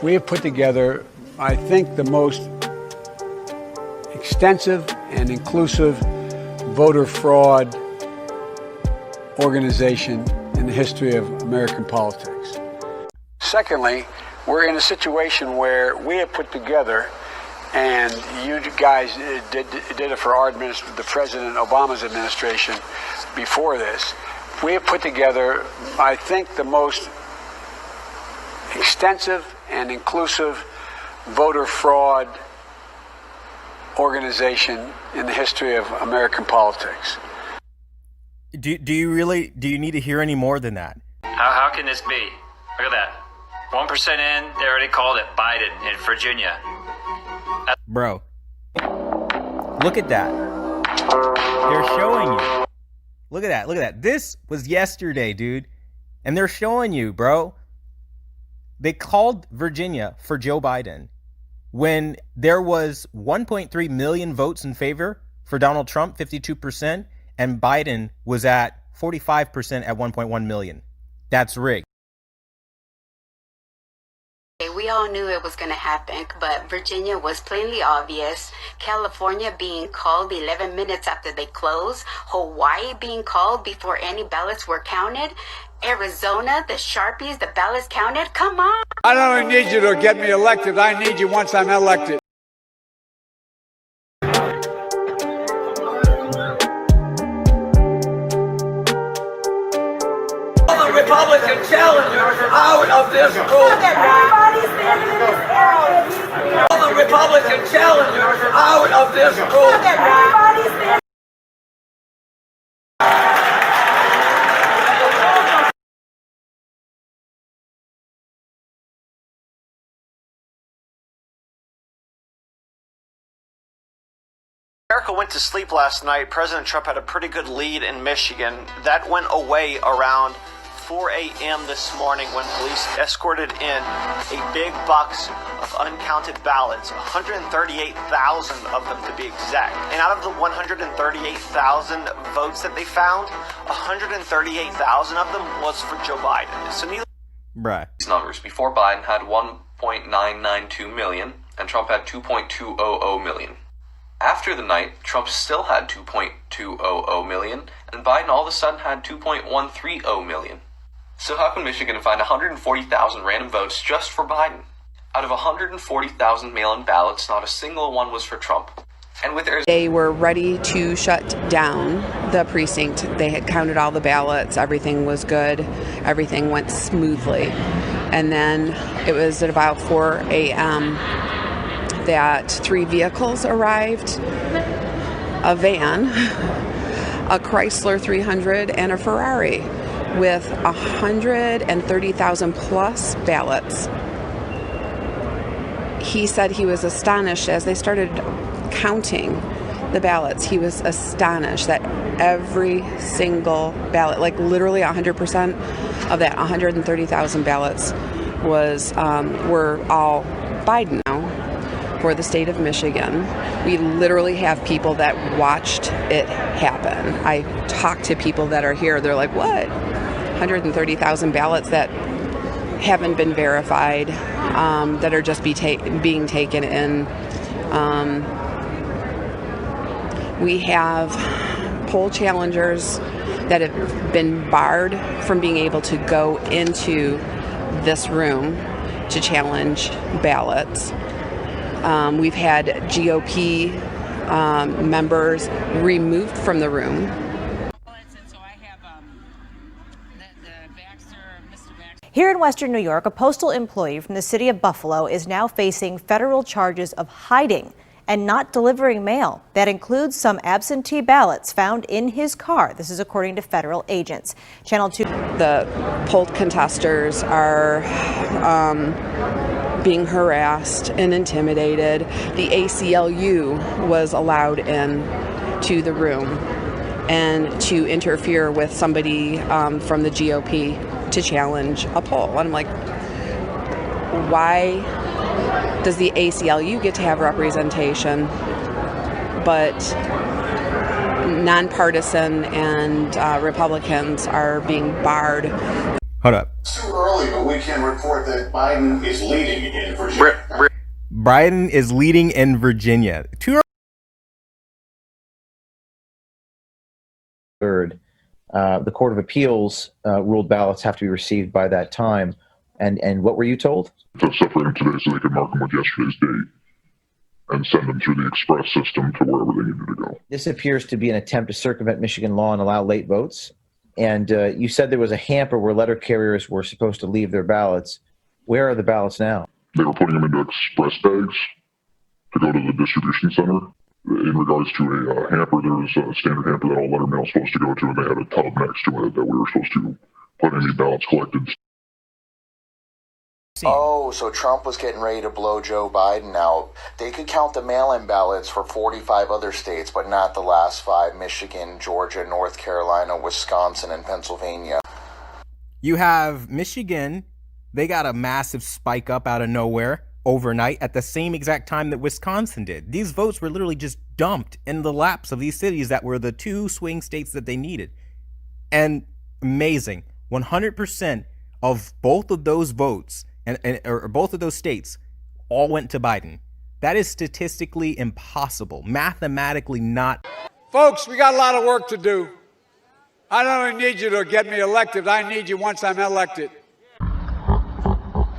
We have put together, I think, the most extensive and inclusive voter fraud organization in the history of American politics. Secondly, we're in a situation where we have put together, and you guys did it for our the President Obama's administration before this, we have put together, I think, the most extensive and inclusive voter fraud organization in the history of American politics. Do you need to hear any more than that? How can this be? Look at that. 1% in, they already called it Biden in Virginia. Bro, look at that. They're showing you. Look at that. Look at that. This was yesterday, dude. And they're showing you, bro. They called Virginia for Joe Biden when there was 1.3 million votes in favor for Donald Trump, 52%, and Biden was at 45% at 1.1 million. That's rigged. We all knew it was going to happen, but Virginia was plainly obvious. California being called 11 minutes after they closed. Hawaii being called before any ballots were counted. Arizona, the Sharpies, the ballots counted. Come on. I don't only need you to get me elected, I need you once I'm elected. All the Republican challengers out of this room. All the Republican challengers out of this room. America went to sleep last night. President Trump had a pretty good lead in Michigan. That went away around 4 a.m. this morning when police escorted in a big box of uncounted ballots, 138,000 of them to be exact. And out of the 138,000 votes that they found, 138,000 of them was for Joe Biden. So Bruh. These numbers before Biden had 1.992 million and Trump had 2.200 million. After the night, Trump still had 2.200 million, and Biden all of a sudden had 2.130 million. So how can Michigan find 140,000 random votes just for Biden? Out of 140,000 mail-in ballots, not a single one was for Trump. And with they were ready to shut down the precinct. They had counted all the ballots. Everything was good. Everything went smoothly. And then it was at about 4 a.m. that 3 vehicles arrived, a van, a Chrysler 300, and a Ferrari with 130,000 plus ballots. He said he was astonished as they started counting the ballots. He was astonished that every single ballot, like literally 100% of that 130,000 ballots were all Biden now. For the state of Michigan. We literally have people that watched it happen. I talked to people that are here. They're like, what? 130,000 ballots that haven't been verified, that are just being taken in. We have poll challengers that have been barred from being able to go into this room to challenge ballots. We've had GOP members removed from the room. Here in Western New York, a postal employee from the city of Buffalo is now facing federal charges of hiding and not delivering mail. That includes some absentee ballots found in his car. This is according to federal agents. Channel 2. The poll contesters are being harassed and intimidated. The ACLU was allowed in to the room and to interfere with somebody from the GOP to challenge a poll. And I'm like, why does the ACLU get to have representation, but nonpartisan and Republicans are being barred? Hold up. It's too early, but we can report that Biden is leading in Virginia. Biden is leading in Virginia. Third, the Court of Appeals ruled ballots have to be received by that time. And what were you told? To separate them today so they could mark them with yesterday's date and send them through the express system to wherever they needed to go. This appears to be an attempt to circumvent Michigan law and allow late votes. And you said there was a hamper where letter carriers were supposed to leave their ballots. Where are the ballots now? They were putting them into express bags to go to the distribution center. In regards to a hamper, there was a standard hamper that all letter mail is supposed to go to, and they had a tub next to it that we were supposed to put any ballots collected. Oh, so Trump was getting ready to blow Joe Biden out. They could count the mail-in ballots for 45 other states, but not the last 5: Michigan, Georgia, North Carolina, Wisconsin, and Pennsylvania. You have Michigan. They got a massive spike up out of nowhere overnight at the same exact time that Wisconsin did. These votes were literally just dumped in the laps of these cities that were the 2 swing states that they needed. And amazing, 100% of both of those votes or both of those states all went to Biden. That is statistically impossible, mathematically not. Folks, we got a lot of work to do. I don't only need you to get me elected, I need you once I'm elected